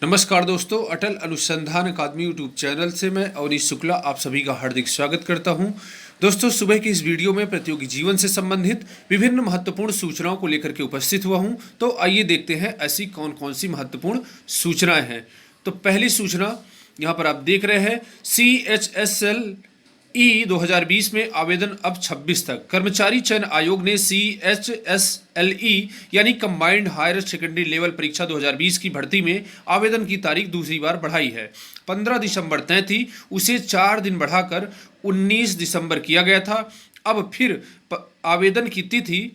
नमस्कार दोस्तों, अटल अनुसंधान अकादमी यूट्यूब चैनल से मैं अवनीश शुक्ला आप सभी का हार्दिक स्वागत करता हूं। दोस्तों, सुबह की इस वीडियो में प्रतियोगी जीवन से संबंधित विभिन्न महत्वपूर्ण सूचनाओं को लेकर के उपस्थित हुआ हूं। तो आइए देखते हैं ऐसी कौन कौन सी महत्वपूर्ण सूचनाएं हैं। तो पहली सूचना यहां पर आप देख रहे हैं, CHSL ई 2020 में आवेदन अब 26 तक। कर्मचारी चयन आयोग ने CHSLE यानी कंबाइंड हायर सेकेंडरी लेवल परीक्षा 2020 की भर्ती में आवेदन की तारीख दूसरी बार बढ़ाई है। 15 दिसंबर तय थी, उसे 4 दिन बढ़ाकर 19 दिसंबर किया गया था। अब फिर आवेदन की तिथि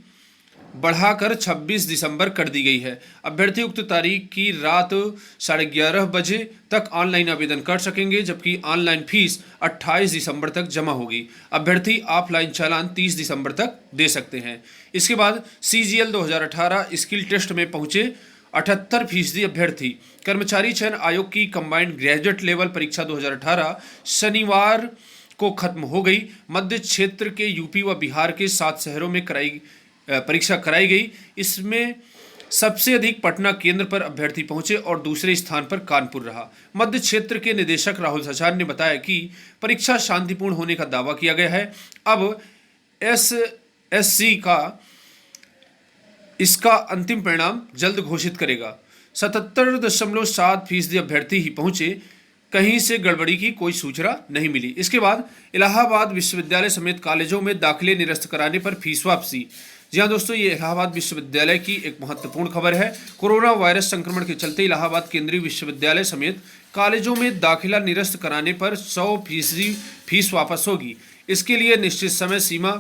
बढ़ाकर 26 दिसंबर कर दी गई है। अभ्यर्थी उक्त तारीख की रात 11:30 बजे तक ऑनलाइन आवेदन कर सकेंगे, जबकि ऑनलाइन फीस 28 दिसंबर तक जमा होगी। अभ्यर्थी ऑफलाइन चालान 30 दिसंबर तक दे सकते हैं। इसके बाद CGL 2018 स्किल टेस्ट में पहुंचे 78% अभ्यर्थी। कर्मचारी चयन आयोग की कंबाइंड ग्रेजुएट लेवल परीक्षा 2018 शनिवार को खत्म हो गई। मध्य क्षेत्र के यूपी व बिहार के 7 शहरों में परीक्षा कराई गई। इसमें सबसे अधिक पटना केंद्र पर अभ्यर्थी पहुंचे और दूसरे स्थान पर कानपुर रहा। मध्य क्षेत्र के निदेशक राहुल सचान ने बताया कि परीक्षा शांतिपूर्ण होने का दावा किया गया है। अब SSC का इसका अंतिम परिणाम जल्द घोषित करेगा। 77.7% अभ्यर्थी ही पहुंचे, कहीं से गड़बड़ी की कोई सूचना नहीं मिली। इसके बाद इलाहाबाद विश्वविद्यालय समेत कॉलेजों में दाखिले निरस्त कराने पर फीस वापसी। जी हाँ दोस्तों, ये इलाहाबाद विश्वविद्यालय की एक महत्वपूर्ण खबर है। कोरोना वायरस संक्रमण के चलते इलाहाबाद केंद्रीय विश्वविद्यालय समेत कॉलेजों में दाखिला निरस्त कराने पर 100% फीस वापस होगी। इसके लिए निश्चित समय सीमा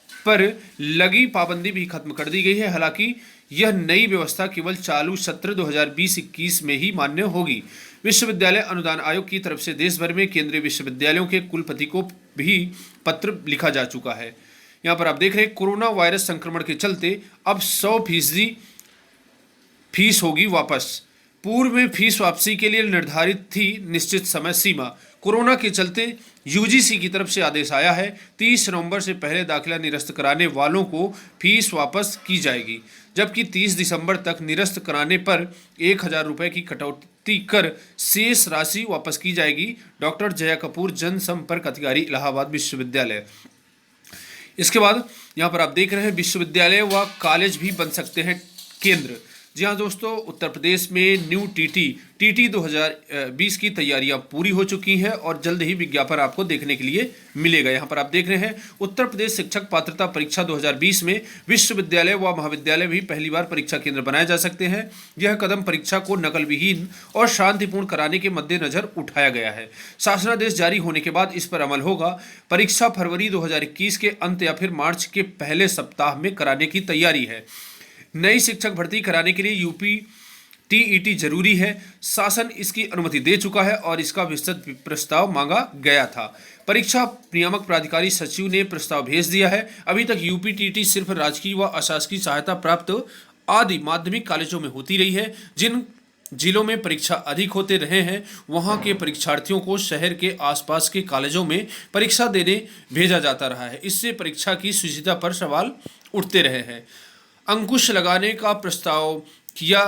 पर लगी पाबंदी भी खत्म कर दी गई है। हालांकि यह नई व्यवस्था केवल चालू सत्र 2020-21 में ही मान्य होगी। विश्वविद्यालय अनुदान आयोग की तरफ से देश भर में केंद्रीय विश्वविद्यालयों के कुलपति को भी पत्र लिखा जा चुका है। यहाँ पर आप देख रहे हैं, कोरोना वायरस संक्रमण के चलते अब 100% फीस होगी वापस। पूर्व में फीस वापसी के लिए निर्धारित थी निश्चित समय सीमा। कोरोना के चलते UGC की तरफ से आदेश आया है, 30 नवंबर से पहले दाखिला निरस्त कराने वालों को फीस वापस की जाएगी, जबकि 30 दिसंबर तक निरस्त कराने पर 1000 रुपये की कटौती कर शेष राशि वापस की जाएगी। डॉक्टर जया कपूर, जनसंपर्क अधिकारी, इलाहाबाद विश्वविद्यालय। इसके बाद यहाँ पर आप देख रहे हैं, विश्वविद्यालय व कॉलेज भी बन सकते हैं केंद्र। जी हाँ दोस्तों, उत्तर प्रदेश में न्यू TT 2020 की तैयारियां पूरी हो चुकी हैं और जल्द ही विज्ञापन आपको देखने के लिए मिलेगा। यहाँ पर आप देख रहे हैं, उत्तर प्रदेश शिक्षक पात्रता परीक्षा 2020 में विश्वविद्यालय व महाविद्यालय भी पहली बार परीक्षा केंद्र बनाए जा सकते हैं। यह कदम परीक्षा को नकल विहीन और शांतिपूर्ण कराने के मद्देनजर उठाया गया है। शासनादेश जारी होने के बाद इस पर अमल होगा। परीक्षा फरवरी 2021 के अंत या फिर मार्च के पहले सप्ताह में कराने की तैयारी है। नई शिक्षक भर्ती कराने के लिए UP TET जरूरी है। शासन इसकी अनुमति दे चुका है और इसका विस्तृत प्रस्ताव मांगा गया था। परीक्षा नियामक प्राधिकारी सचिव ने प्रस्ताव भेज दिया है। अभी तक UP TET सिर्फ राजकीय व अशासकीय सहायता प्राप्त आदि माध्यमिक कॉलेजों में होती रही है। जिन जिलों में परीक्षा अधिक होते रहे हैं, वहां के परीक्षार्थियों को शहर के आसपास के कॉलेजों में परीक्षा देने भेजा जाता रहा है। इससे परीक्षा की शुचिता पर सवाल उठते रहे हैं। अंकुश लगाने का प्रस्ताव किया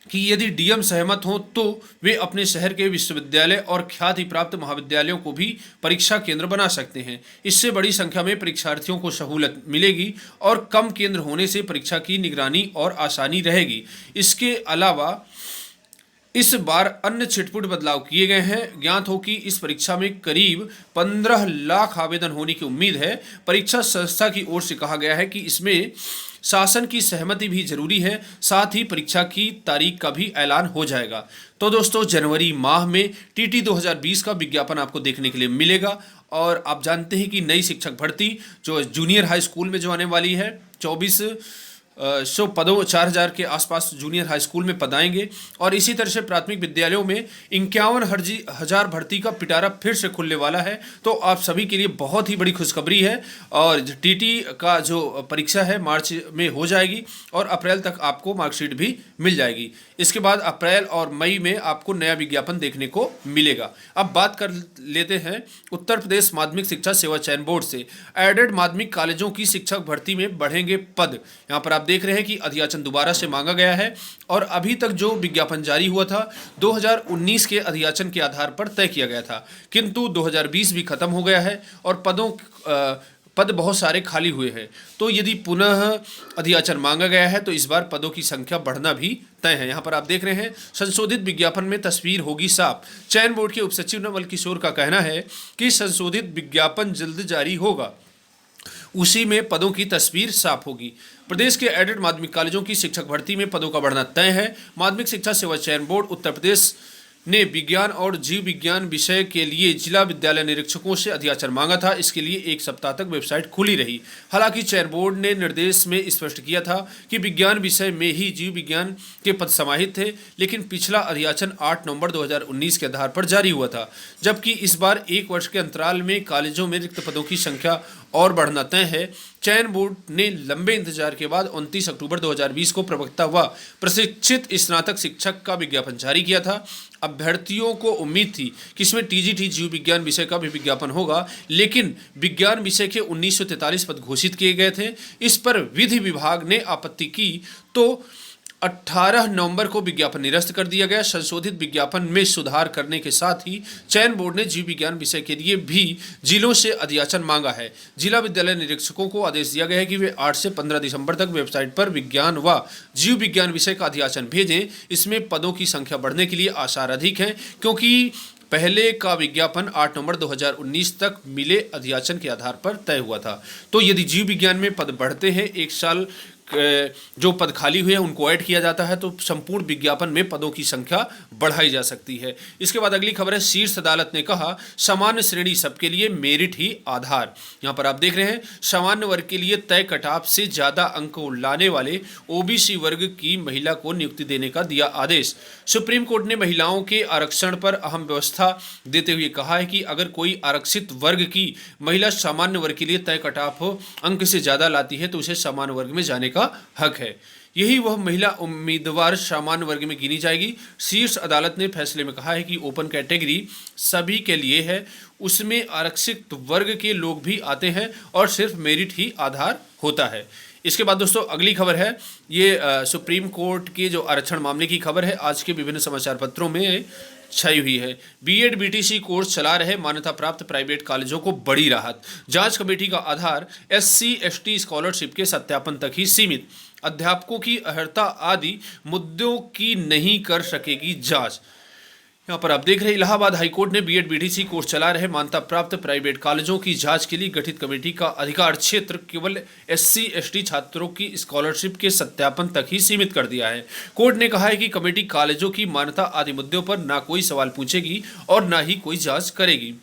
कि यदि DM सहमत हों तो वे अपने शहर के विश्वविद्यालय और ख्याति प्राप्त महाविद्यालयों को भी परीक्षा केंद्र बना सकते हैं। इससे बड़ी संख्या में परीक्षार्थियों को सहूलत मिलेगी और कम केंद्र होने से परीक्षा की निगरानी और आसानी रहेगी। इसके अलावा इस बार अन्य छिटपुट बदलाव किए गए हैं। ज्ञात हो कि इस परीक्षा में करीब 15 लाख आवेदन होने की उम्मीद है। परीक्षा संस्था की ओर से कहा गया है कि इसमें शासन की सहमति भी जरूरी है। साथ ही परीक्षा की तारीख का भी ऐलान हो जाएगा। तो दोस्तों, जनवरी माह में TT 2020 का विज्ञापन आपको देखने के लिए मिलेगा। और आप जानते हैं कि नई शिक्षक भर्ती जो जूनियर हाई स्कूल में जो आने वाली है, 2400 पदों, 4000 के आसपास जूनियर हाई स्कूल में पद आएंगे। और इसी तरह से प्राथमिक विद्यालयों में 51,000 भर्ती का पिटारा फिर से खुलने वाला है। तो आप सभी के लिए बहुत ही बड़ी खुशखबरी है। और TT का जो परीक्षा है मार्च में हो जाएगी और अप्रैल तक आपको मार्कशीट भी मिल जाएगी। इसके बाद अप्रैल और मई में आपको नया विज्ञापन देखने को मिलेगा। अब बात कर लेते हैं उत्तर प्रदेश माध्यमिक शिक्षा सेवा चयन बोर्ड से। एडेड माध्यमिक कॉलेजों की शिक्षक भर्ती में बढ़ेंगे पद। यहाँ पर आप देख रहे हैं कि अधियाचन दोबारा से मांगा गया है और अभी तक जो विज्ञापन जारी हुआ था 2019 के अधियाचन के आधार पर तय किया गया था, किंतु 2020 भी खत्म हो गया है और पद बहुत सारे खाली हुए हैं। तो यदि पुनः अधियाचन मांगा गया है तो इस बार पदों की संख्या बढ़ना भी तय है। यहाँ पर आप देख रहे हैं संशोधित विज्ञापन में तस्वीर होगी साफ। चयन बोर्ड के उपसचिव नवल किशोर का कहना है कि संशोधित विज्ञापन जल्द जारी होगा, उसी में पदों की तस्वीर साफ होगी। प्रदेश के एडेड माध्यमिक कॉलेजों की शिक्षक भर्ती में पदों का बढ़ना तय है। माध्यमिक शिक्षा सेवा चयन बोर्ड उत्तर प्रदेश ने विज्ञान और जीव विज्ञान विषय के लिए जिला विद्यालय निरीक्षकों से अधियाचन मांगा था। इसके लिए 1 सप्ताह तक वेबसाइट खुली रही। हालांकि चयन बोर्ड ने निर्देश में स्पष्ट किया था कि विज्ञान विषय में ही जीव विज्ञान के पद समाहित थे, लेकिन पिछला अधियाचन 8 नवंबर 2019 के आधार पर जारी हुआ था, जबकि इस बार 1 वर्ष के अंतराल में कॉलेजों में रिक्त पदों की संख्या और बढ़ना तय है। चयन बोर्ड ने लंबे इंतजार के बाद 29 अक्टूबर 2020 को प्रवक्ता व प्रशिक्षित स्नातक शिक्षक का विज्ञापन जारी किया था। अभ्यर्थियों को उम्मीद थी कि इसमें टीजीटी जीव विज्ञान विषय का भी विज्ञापन होगा, लेकिन विज्ञान विषय के 1943 पद घोषित किए गए थे। इस पर विधि विभाग ने आपत्ति की तो 18 नवंबर को विज्ञापन निरस्त कर दिया गया। संशोधित विज्ञापन में सुधार करने के साथ ही चयन बोर्ड ने जीव विज्ञान विषय के लिए भी जिलों से अधियाचन मांगा है। जिला विद्यालय निरीक्षकों को आदेश दिया गया है कि वे 8 से 15 दिसंबर तक वेबसाइट पर विज्ञान व जीव विज्ञान विषय का अधियाचन भेजें। इसमें पदों की संख्या बढ़ने के लिए आसार अधिक हैं, क्योंकि पहले का विज्ञापन 8 नवंबर 2019 तक मिले अधियाचन के आधार पर तय हुआ था। तो यदि जीव विज्ञान में पद बढ़ते हैं, 1 साल जो पद खाली हुए हैं उनको ऐड किया जाता है, तो संपूर्ण विज्ञापन में पदों की संख्या बढ़ाई जा सकती है। इसके बाद अगली खबर है, शीर्ष अदालत ने कहा सामान्य श्रेणी सबके लिए मेरिट ही आधार। यहाँ पर आप देख रहे हैं सामान्य वर्ग के लिए तय कटाव से ज्यादा अंक लाने वाले ओबीसी वर्ग की महिला को नियुक्ति देने का दिया आदेश। सुप्रीम कोर्ट ने महिलाओं के आरक्षण पर अहम व्यवस्था देते हुए कहा है कि अगर कोई आरक्षित वर्ग की महिला सामान्य वर्ग के लिए तय कटाव अंक से ज्यादा लाती है तो उसे सामान्य वर्ग में जाने का हक है। यही वह महिला उम्मीदवार सामान्य वर्ग में गिनी जाएगी। शीर्ष अदालत ने फैसले में कहा है कि ओपन कैटेगरी सभी के लिए है, उसमें आरक्षित वर्ग के लोग भी आते हैं और सिर्फ मेरिट ही आधार होता है। इसके बाद दोस्तों अगली खबर है, ये सुप्रीम कोर्ट के जो आरक्षण मामले की खबर है, आज के विभिन्न समाचार पत्रों में छाई हुई है। बीएड बीटीसी कोर्स चला रहे मान्यता प्राप्त प्राइवेट कॉलेजों को बड़ी राहत। जांच कमेटी का आधार एससी एसटी स्कॉलरशिप के सत्यापन तक ही सीमित। अध्यापकों की अर्हता आदि मुद्दों की नहीं कर सकेगी जांच। यहाँ पर आप देख रहे हैं इलाहाबाद हाईकोर्ट ने बीएड बीटीसी कोर्स चला रहे मान्यता प्राप्त प्राइवेट कॉलेजों की जांच के लिए गठित कमेटी का अधिकार क्षेत्र केवल एससी एसटी छात्रों की स्कॉलरशिप के सत्यापन तक ही सीमित कर दिया है। कोर्ट ने कहा है कि कमेटी कॉलेजों की मान्यता आदि मुद्दों पर ना कोई सवाल पूछेगी और ना ही कोई जांच करेगी।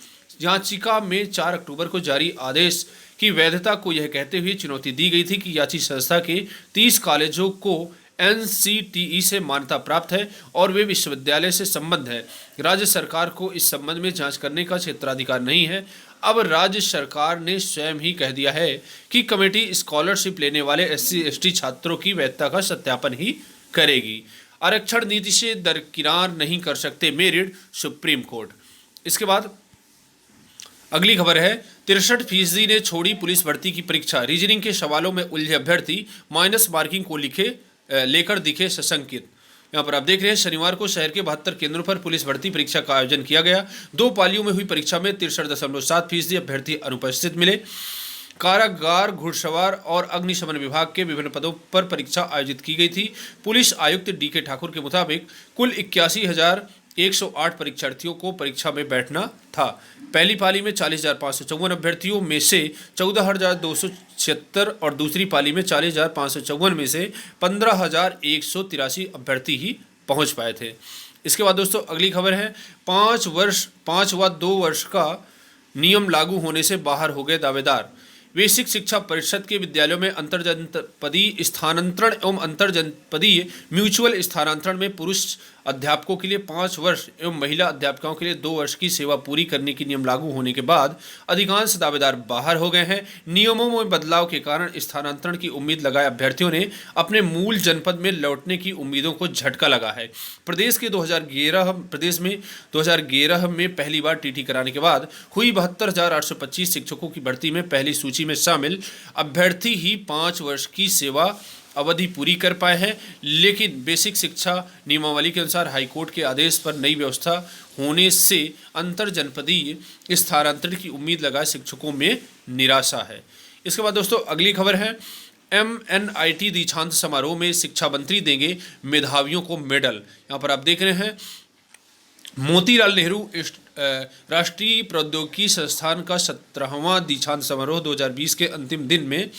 याचिका में 4 अक्टूबर को जारी आदेश की वैधता को यह कहते हुए चुनौती दी गई थी कि याची संस्था के 30 कॉलेजों को एनसीटीई से मान्यता प्राप्त है और वे विश्वविद्यालय से संबद्ध है। राज्य सरकार को इस संबंध में जांच करने का क्षेत्राधिकार नहीं है। अब राज्य सरकार ने स्वयं ही कह दिया है कि कमेटी स्कॉलरशिप लेने वाले एससी एसटी छात्रों की वैधता का सत्यापन ही करेगी। आरक्षण नीति से दरकिनार नहीं कर सकते मेरिट, सुप्रीम कोर्ट। इसके बाद अगली खबर है, 63% ने छोड़ी पुलिस भर्ती की परीक्षा। रीजनिंग के सवालों में उलझे अभ्यर्थी माइनस मार्किंग को लेकर दिखे सशंकित। यहाँ पर आप देख रहे हैं शनिवार को शहर के 72 केंद्रों पर पुलिस भर्ती परीक्षा का आयोजन किया गया। 2 पालियों में हुई परीक्षा में 63.7% अभ्यर्थी अनुपस्थित मिले। कारागार, घुड़सवार और अग्निशमन विभाग के विभिन्न पदों पर परीक्षा आयोजित की गई थी। पुलिस आयुक्त डीके ठाकुर के मुताबिक कुल 81,108 परीक्षार्थियों को परीक्षा में बैठना था। पहली पाली में 40,554 अभ्यर्थियों में से 14,276 और दूसरी पाली में 40,554 में से 15,183 अभ्यर्थी ही पहुंच पाए थे। इसके बाद दोस्तों अगली खबर है, 5 व 2 वर्ष का नियम लागू होने से बाहर हो गए दावेदार। बेसिक शिक्षा परिषद के विद्यालयों में अंतरजनपदीय स्थानांतरण एवं अंतरजनपदीय म्यूचुअल स्थानांतरण में पुरुष अध्यापकों के लिए 5 वर्ष एवं महिला अध्यापकों के लिए 2 वर्ष की सेवा पूरी करने की नियम लागू होने के बाद अधिकांश दावेदार बाहर हो गए हैं। नियमों में बदलाव के कारण स्थानांतरण की उम्मीद लगाए अभ्यर्थियों ने अपने मूल जनपद में लौटने की उम्मीदों को झटका लगा है। प्रदेश में 2011 में पहली बार टीटी कराने के बाद हुई 72,825 शिक्षकों की भर्ती में पहली सूची में शामिल अभ्यर्थी ही 5 वर्ष की सेवा अवधि पूरी कर पाए हैं, लेकिन बेसिक शिक्षा नियमावली के अनुसार हाईकोर्ट के आदेश पर नई व्यवस्था होने से अंतर जनपदीय स्थानांतरण की उम्मीद लगाए शिक्षकों में निराशा है। इसके बाद दोस्तों अगली खबर है, MNIT दीक्षांत समारोह में शिक्षा मंत्री देंगे मेधावियों को मेडल। यहाँ पर आप देख रहे हैं मोतीलाल नेहरू राष्ट्रीय प्रौद्योगिकी संस्थान का 17वां दीक्षांत समारोह 2020 के अंतिम दिन में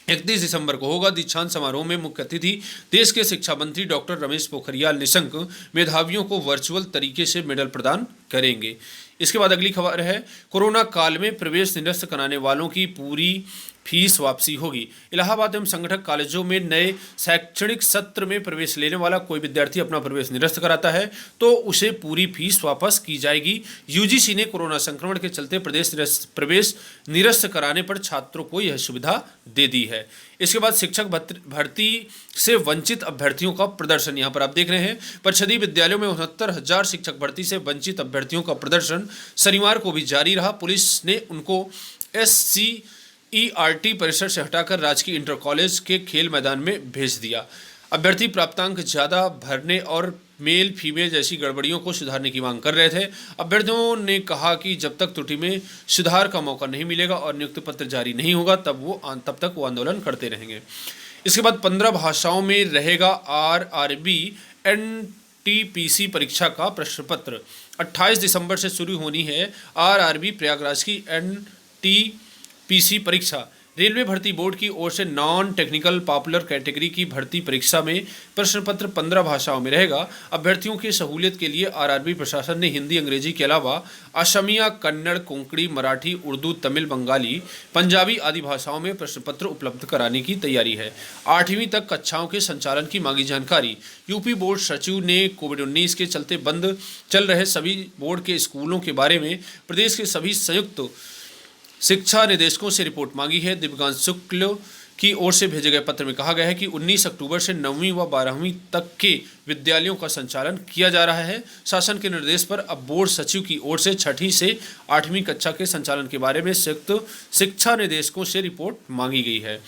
31 दिसंबर को होगा। दीक्षांत समारोह में मुख्य अतिथि देश के शिक्षा मंत्री डॉक्टर रमेश पोखरियाल निशंक मेधावियों को वर्चुअल तरीके से मेडल प्रदान करेंगे। इसके बाद अगली खबर है, कोरोना काल में प्रवेश निरस्त कराने वालों की पूरी फीस वापसी होगी। इलाहाबाद एवं संगठक कॉलेजों में नए शैक्षणिक सत्र में प्रवेश लेने वाला कोई विद्यार्थी अपना प्रवेश निरस्त कराता है तो उसे पूरी फीस वापस की जाएगी। यूजीसी ने कोरोना संक्रमण के चलते प्रवेश निरस्त कराने पर छात्रों को यह सुविधा दे दी है। इसके बाद शिक्षक भर्ती से वंचित अभ्यर्थियों का प्रदर्शन, यहाँ पर आप देख रहे हैं परिषदीय विद्यालयों में 69,000 शिक्षक भर्ती से वंचित अभ्यर्थियों का प्रदर्शन शनिवार को भी जारी रहा। पुलिस ने उनको SCERT परिसर से हटाकर राजकीय इंटर कॉलेज के खेल मैदान में भेज दिया। अभ्यर्थी प्राप्तांक ज़्यादा भरने और मेल फीमेल जैसी गड़बड़ियों को सुधारने की मांग कर रहे थे। अभ्यर्थियों ने कहा कि जब तक त्रुटि में सुधार का मौका नहीं मिलेगा और नियुक्ति पत्र जारी नहीं होगा तब तक वो आंदोलन करते रहेंगे। इसके बाद 15 भाषाओं में रहेगा RRB NTPC परीक्षा का प्रश्न पत्र। 28 दिसंबर से शुरू होनी है RRB प्रयागराज की NTPC परीक्षा। रेलवे भर्ती बोर्ड की ओर से नॉन टेक्निकल पॉपुलर कैटेगरी की भर्ती परीक्षा में प्रश्न पत्र 15 भाषाओं में रहेगा। अभ्यर्थियों की सहूलियत के लिए RRB प्रशासन ने हिंदी अंग्रेजी के अलावा असमिया, कन्नड़, कोंकणी, मराठी, उर्दू, तमिल, बंगाली, पंजाबी आदि भाषाओं में प्रश्न पत्र उपलब्ध कराने की तैयारी है। 8वीं तक कक्षाओं के संचालन की मांगी जानकारी। यूपी बोर्ड सचिव ने कोविड-19 के चलते बंद चल रहे सभी बोर्ड के स्कूलों के बारे में प्रदेश के सभी संयुक्त शिक्षा निदेशकों से रिपोर्ट मांगी है। दिव्यांश शुक्ल की ओर से भेजे गए पत्र में कहा गया है कि 19 अक्टूबर से 9वीं व 12वीं तक के विद्यालयों का संचालन किया जा रहा है। शासन के निर्देश पर अब बोर्ड सचिव की ओर से 6वीं से 8वीं कक्षा के संचालन के बारे में संयुक्त शिक्षा निदेशकों से रिपोर्ट मांगी गई है।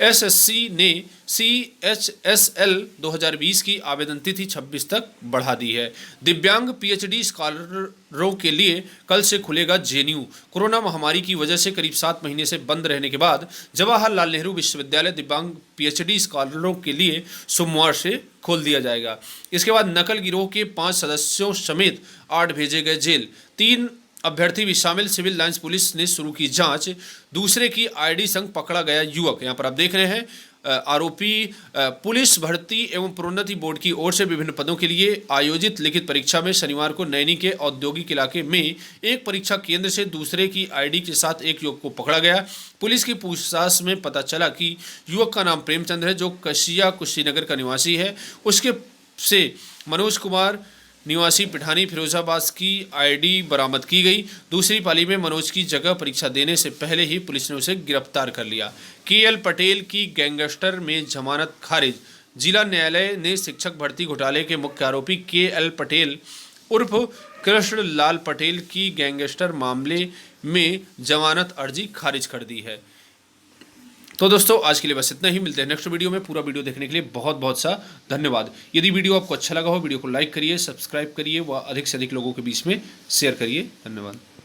SSC ने CHSL 2020 की आवेदन तिथि 26 तक बढ़ा दी है। दिव्यांग PhD स्कॉलरों के लिए कल से खुलेगा JNU। कोरोना महामारी की वजह से करीब 7 महीने से बंद रहने के बाद जवाहरलाल नेहरू विश्वविद्यालय दिव्यांग PhD स्कॉलरों के लिए सोमवार से खोल दिया जाएगा। इसके बाद नकल गिरोह के 5 सदस्यों समेत 8 भेजे गए जेल। 3 अभ्यर्थी भी शामिल। सिविल लाइंस पुलिस ने शुरू की जांच। दूसरे की ID संग पकड़ा गया युवक। यहाँ पर आप देख रहे हैं आरोपी पुलिस भर्ती एवं प्रोन्नति बोर्ड की ओर से विभिन्न पदों के लिए आयोजित लिखित परीक्षा में शनिवार को नैनी के औद्योगिक इलाके में एक परीक्षा केंद्र से दूसरे की ID के साथ एक युवक को पकड़ा गया। पुलिस की पूछताछ में पता चला कि युवक का नाम प्रेमचंद है जो कसिया कुशीनगर का निवासी है। उसके से मनोज कुमार निवासी पिठानी फिरोजाबाद की ID बरामद की गई। दूसरी पाली में मनोज की जगह परीक्षा देने से पहले ही पुलिस ने उसे गिरफ्तार कर लिया। KL पटेल की गैंगस्टर में जमानत खारिज। जिला न्यायालय ने शिक्षक भर्ती घोटाले के मुख्य आरोपी KL पटेल उर्फ कृष्ण लाल पटेल की गैंगस्टर मामले में जमानत अर्जी खारिज कर दी है। तो दोस्तों आज के लिए बस इतना ही। मिलते हैं नेक्स्ट वीडियो में। पूरा वीडियो देखने के लिए बहुत बहुत सा धन्यवाद। यदि वीडियो आपको अच्छा लगा हो वीडियो को लाइक करिए, सब्सक्राइब करिए व अधिक से अधिक लोगों के बीच में शेयर करिए। धन्यवाद।